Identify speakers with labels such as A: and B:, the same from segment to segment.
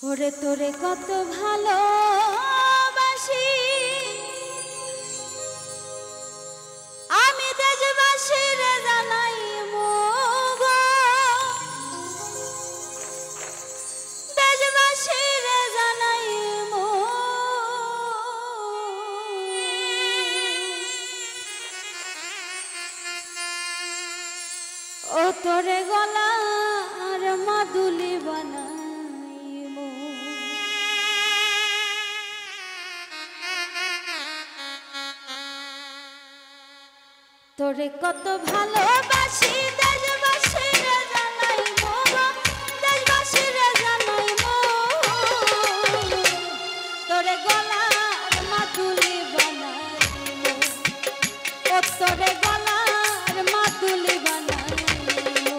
A: ওরে তোরে কত ভালোবাসি আমি দেশবাসীর জানাই মুগো দেশবাসীর জানাই মু ও তোরে গলার মাদুলি বানা তোরে কত ভালোবাসি দেশবাসীর জানাই মো দেশবাসীর জানাই মো তোরে গলার মাদুলি বানাই মো ও তোরে গলার মাদুলি বানাই মো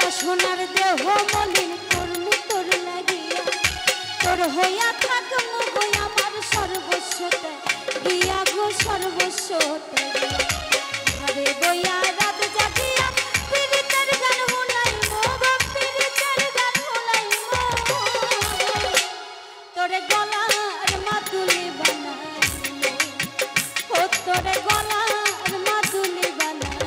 A: সোনার দেহ মলিন করমু তোর লাগিয়া তোর হইয়া থাকমু গই আমার সর্বস্বতে গিয়া গো সর্বস্বতে ঘরে বইয়া রাত জাগিয়া পীড়িতের গান হুলাই মো পীড়িতের গান হুলাই মো তোরে গলার মাদুলি বানাই ও তোরে গলার মাদুলি বানাই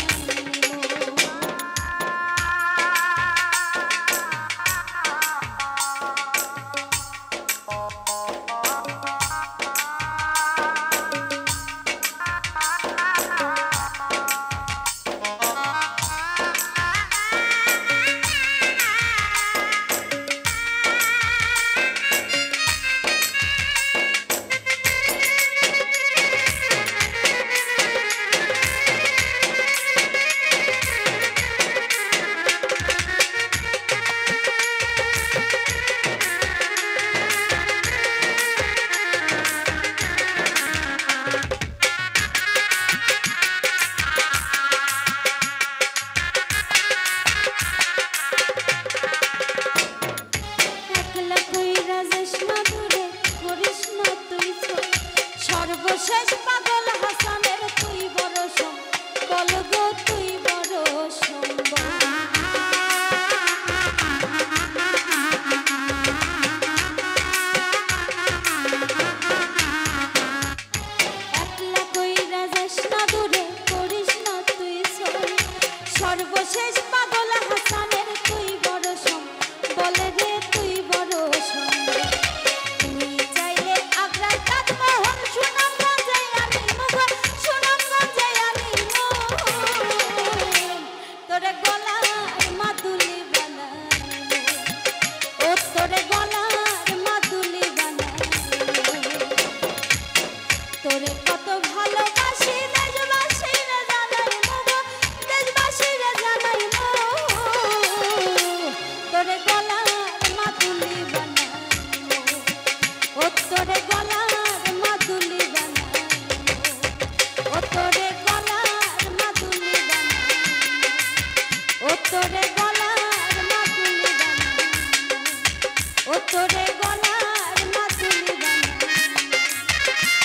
A: গলার মাতুলি বানা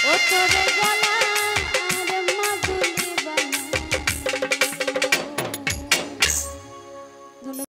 A: ও তোরে